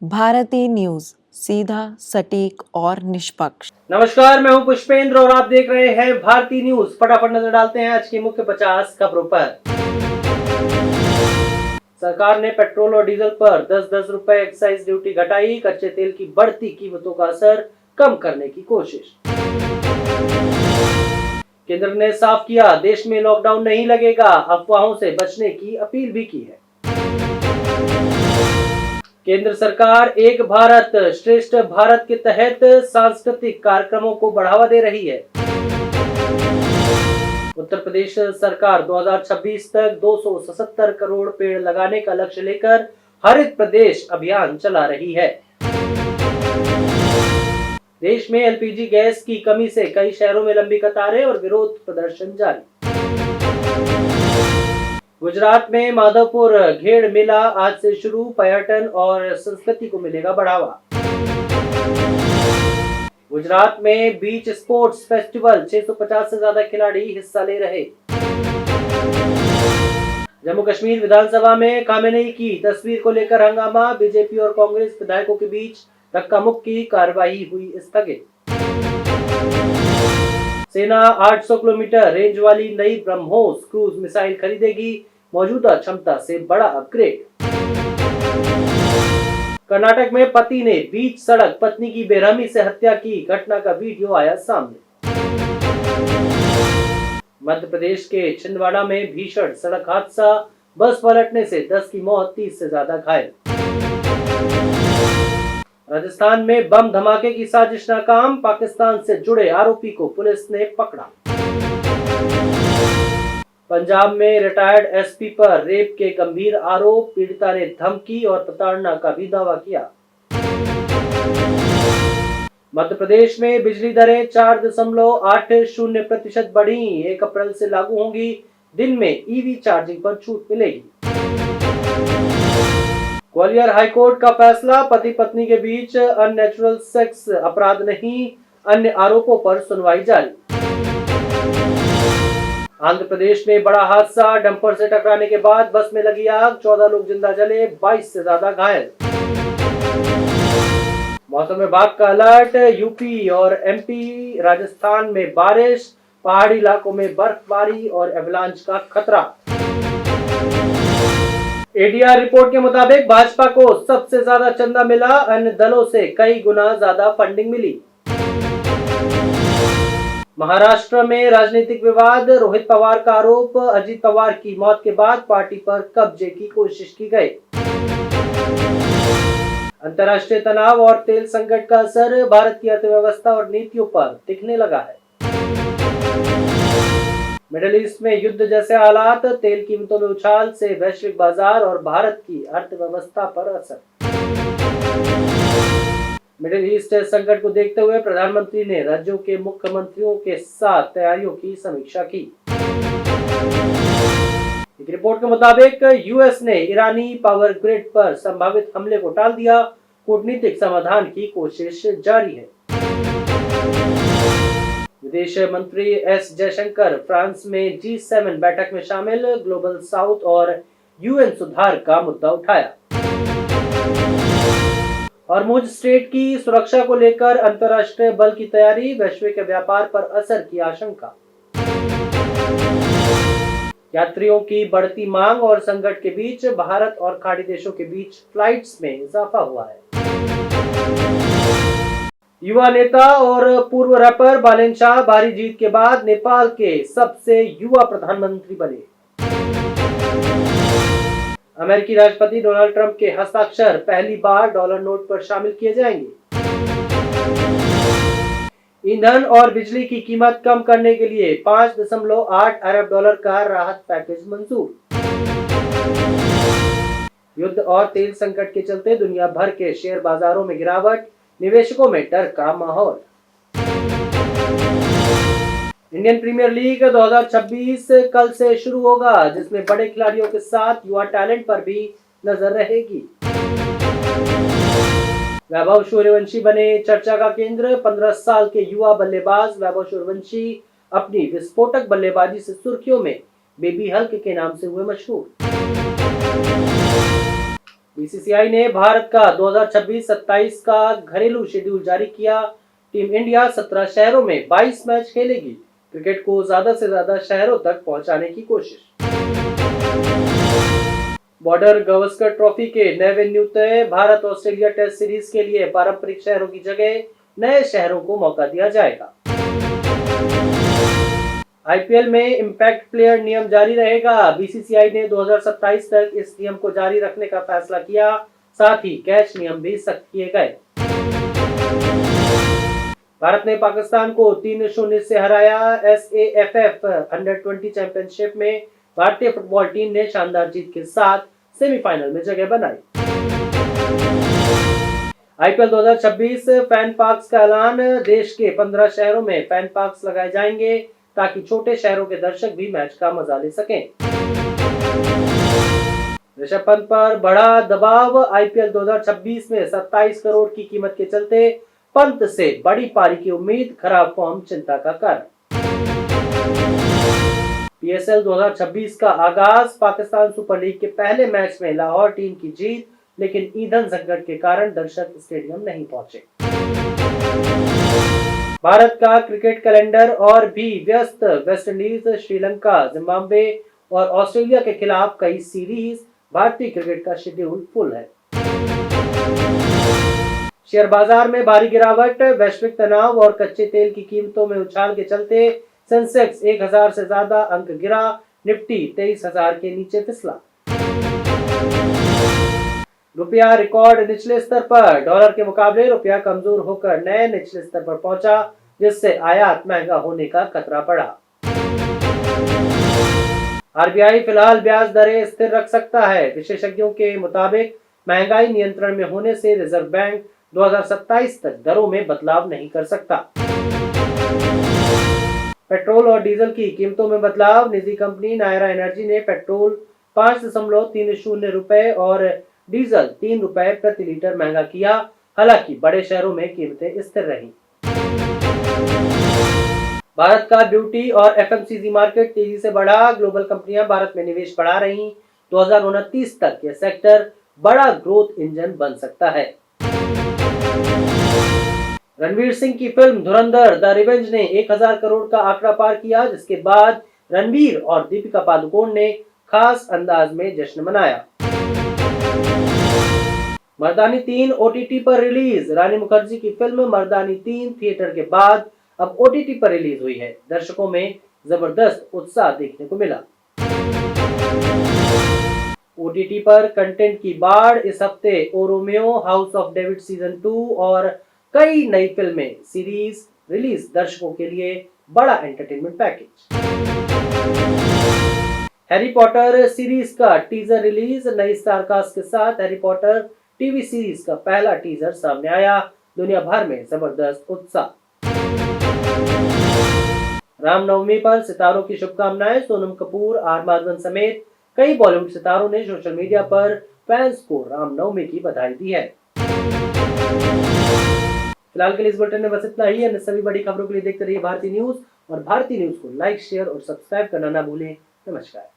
Bharti news, सीधा, सटीक और निष्पक्ष। नमस्कार, मैं हूं पुष्पेंद्र और आप देख रहे हैं भारती न्यूज। फटाफट नजर डालते हैं आज की मुख्य 50 खबरों पर। सरकार ने पेट्रोल और डीजल पर 10-10 रुपए एक्साइज ड्यूटी घटाई। कच्चे तेल की बढ़ती कीमतों का असर कम करने की कोशिश। केंद्र ने साफ किया, देश में लॉकडाउन नहीं लगेगा। अफवाहों से बचने की अपील भी की है। केंद्र सरकार एक भारत श्रेष्ठ भारत के तहत सांस्कृतिक कार्यक्रमों को बढ़ावा दे रही है। उत्तर प्रदेश सरकार 2026 तक 277 करोड़ पेड़ लगाने का लक्ष्य लेकर हरित प्रदेश अभियान चला रही है। देश में एलपीजी गैस की कमी से कई शहरों में लंबी कतारें और विरोध प्रदर्शन जारी। गुजरात में माधवपुर घेड़ मेला आज से शुरू। पर्यटन और संस्कृति को मिलेगा बढ़ावा। गुजरात में बीच स्पोर्ट्स फेस्टिवल, 650 से ज्यादा खिलाड़ी हिस्सा ले रहे। जम्मू कश्मीर विधानसभा में खामेनेई की तस्वीर को लेकर हंगामा। बीजेपी और कांग्रेस विधायकों के बीच धक्का मुक्की, कार्यवाही हुई स्थगित। सेना 800 किलोमीटर रेंज वाली नई ब्रह्मोस क्रूज मिसाइल खरीदेगी। मौजूदा क्षमता से बड़ा अपग्रेड। कर्नाटक में पति ने बीच सड़क पत्नी की बेरहमी से हत्या की। घटना का वीडियो आया सामने। मध्य प्रदेश के छिंदवाड़ा में भीषण सड़क हादसा। बस पलटने से 10 की मौत, 30 से ज्यादा घायल। राजस्थान में बम धमाके की साजिश नाकाम। पाकिस्तान से जुड़े आरोपी को पुलिस ने पकड़ा। पंजाब में रिटायर्ड एसपी पर रेप के गंभीर आरोप। पीड़िता ने धमकी और प्रताड़ना का भी दावा किया। मध्य प्रदेश में बिजली दरें 4.80% बढ़ी। 1 अप्रैल से लागू होंगी। दिन में ईवी चार्जिंग पर छूट मिलेगी। ग्वालियर हाईकोर्ट का फैसला, पति पत्नी के बीच अननेचुरल सेक्स अपराध नहीं, अन्य आरोपों पर सुनवाई जारी। आंध्र प्रदेश में बड़ा हादसा। डंपर से टकराने के बाद बस में लगी आग। 14 लोग जिंदा जले, 22 से ज्यादा घायल। मौसम विभाग का अलर्ट। यूपी और एमपी, राजस्थान में बारिश, पहाड़ी इलाकों में बर्फबारी और एवलांच का खतरा। एडीआर रिपोर्ट के मुताबिक भाजपा को सबसे ज्यादा चंदा मिला। अन्य दलों से कई गुना ज्यादा फंडिंग मिली। महाराष्ट्र में राजनीतिक विवाद। रोहित पवार का आरोप, अजित पवार की मौत के बाद पार्टी पर कब्जे की कोशिश की गई। अंतर्राष्ट्रीय तनाव और तेल संकट का असर भारत की अर्थव्यवस्था और नीतियों पर दिखने लगा है। मिडिल ईस्ट में युद्ध जैसे हालात। तेल कीमतों में उछाल से वैश्विक बाजार और भारत की अर्थव्यवस्था पर असर। मिडिल ईस्ट संकट को देखते हुए प्रधानमंत्री ने राज्यों के मुख्यमंत्रियों के साथ तैयारियों की समीक्षा की। एक रिपोर्ट के मुताबिक यूएस ने ईरानी पावर ग्रिड पर संभावित हमले को टाल दिया। कूटनीतिक समाधान की कोशिश जारी है। विदेश मंत्री एस जयशंकर फ्रांस में G7 बैठक में शामिल। ग्लोबल साउथ और यूएन सुधार का मुद्दा उठाया। हॉर्मुज स्ट्रेट की सुरक्षा को लेकर अंतर्राष्ट्रीय बल की तैयारी। वैश्विक व्यापार पर असर की आशंका। यात्रियों की बढ़ती मांग और संकट के बीच भारत और खाड़ी देशों के बीच फ्लाइट्स में इजाफा हुआ है। युवा नेता और पूर्व रैपर बालेन शाह भारी जीत के बाद नेपाल के सबसे युवा प्रधानमंत्री बने। अमेरिकी राष्ट्रपति डोनाल्ड ट्रंप के हस्ताक्षर पहली बार डॉलर नोट पर शामिल किए जाएंगे। ईंधन और बिजली की कीमत कम करने के लिए 5.8 अरब डॉलर का राहत पैकेज मंजूर। युद्ध और तेल संकट के चलते दुनिया भर के शेयर बाजारों में गिरावट। निवेशकों में डर का माहौल। इंडियन प्रीमियर लीग 2026 कल से शुरू होगा, जिसमें बड़े खिलाड़ियों के साथ युवा टैलेंट पर भी नजर रहेगी। वैभव सूर्यवंशी बने चर्चा का केंद्र। 15 साल के युवा बल्लेबाज वैभव सूर्यवंशी अपनी विस्फोटक बल्लेबाजी से सुर्खियों में बेबी हल्क के नाम से हुए मशहूर। बीसीसीआई ने भारत का 2026-27 का घरेलू शेड्यूल जारी किया। टीम इंडिया 17 शहरों में 22 मैच खेलेगी। क्रिकेट को ज्यादा से ज्यादा शहरों तक पहुंचाने की कोशिश। बॉर्डर गावस्कर ट्रॉफी के नए वेन्यू तय। भारत ऑस्ट्रेलिया टेस्ट सीरीज के लिए पारंपरिक शहरों की जगह नए शहरों को मौका दिया जाएगा। आईपीएल में इंपैक्ट प्लेयर नियम जारी रहेगा। बीसीसीआई ने 2027 तक इस नियम को जारी रखने का फैसला किया। साथ ही कैच नियम भी सख्त किए गए। भारत ने पाकिस्तान को 3-0 से हराया। SAFF अंडर-20 चैंपियनशिप में भारतीय फुटबॉल टीम ने शानदार जीत के साथ सेमीफाइनल में जगह बनाई। आईपीएल 2026 फैन पार्क्स का ऐलान। देश के 15 शहरों में फैन पार्क्स लगाए जाएंगे ताकि छोटे शहरों के दर्शक भी मैच का मजा ले सकें। ऋषभ पंत पर बढ़ा दबाव। आईपीएल 2026 में 27 करोड़ की कीमत के चलते पंत से बड़ी पारी की उम्मीद। खराब फॉर्म चिंता का कारण। पीएसएल 2026 का आगाज। पाकिस्तान सुपर लीग के पहले मैच में लाहौर टीम की जीत, लेकिन ईंधन संकट के कारण दर्शक स्टेडियम नहीं पहुंचे। भारत का क्रिकेट कैलेंडर और भी व्यस्त। वेस्टइंडीज, श्रीलंका, जिम्बाब्वे और ऑस्ट्रेलिया के खिलाफ कई सीरीज। भारतीय क्रिकेट का शेड्यूल फुल है। शेयर बाजार में भारी गिरावट। वैश्विक तनाव और कच्चे तेल की कीमतों में उछाल के चलते सेंसेक्स 1000 से ज्यादा अंक गिरा। निफ्टी 23,000 के नीचे फिसला। रुपया रिकॉर्ड निचले स्तर पर। डॉलर के मुकाबले रुपया कमजोर होकर नए निचले स्तर पर पहुंचा, जिससे आयात महंगा होने का खतरा बढ़ा। आरबीआई फिलहाल ब्याज दरें स्थिर रख सकता है। विशेषज्ञों के मुताबिक महंगाई नियंत्रण में होने से रिजर्व बैंक 2027 तक दरों में बदलाव नहीं कर सकता। पेट्रोल और डीजल की कीमतों में बदलाव। निजी कंपनी नायरा एनर्जी ने पेट्रोल 5.30 रुपए और डीजल 3 रुपए प्रति लीटर महंगा किया। हालांकि बड़े शहरों में कीमतें स्थिर रहीं। भारत का ब्यूटी और एफएमसीजी मार्केट तेजी से बढ़ा। ग्लोबल कंपनियां भारत में निवेश बढ़ा रही। 2029 तक यह सेक्टर बड़ा ग्रोथ इंजन बन सकता है। रणवीर सिंह की फिल्म धुरंधर द रिवेंज ने 1000 करोड़ का आंकड़ा पार किया, जिसके बाद रणवीर और दीपिका पादुकोण ने खास अंदाज में जश्न मनाया। मर्दानी 3 ओटीटी पर रिलीज। रानी मुखर्जी की फिल्म मर्दानी 3 थिएटर के बाद अब ओटीटी पर रिलीज हुई है। दर्शकों में जबरदस्त उत्साह देखने को मिला। ओटीटी पर कंटेंट की बाढ़। इस हफ्ते O Romeo, house of David season 2 और कई नई फिल्में सीरीज रिलीज। दर्शकों के लिए बड़ा entertainment package. Harry Potter series का टीजर रिलीज। नई स्टारकास्ट के साथ हैरी पॉटर टीवी सीरीज का पहला टीजर सामने आया। दुनिया भर में जबरदस्त उत्साह। रामनवमी पर सितारों की शुभकामनाएं। सोनम कपूर, आर माधवन समेत कई बॉलीवुड सितारों ने सोशल मीडिया पर फैंस को रामनवमी की बधाई दी है। फिलहाल के लिए इस बुलेटिन में बस इतना ही। अन्य सभी बड़ी खबरों के लिए देखते रहिए भारतीय न्यूज और भारतीय न्यूज को लाइक, शेयर और सब्सक्राइब करना ना भूलें। नमस्कार।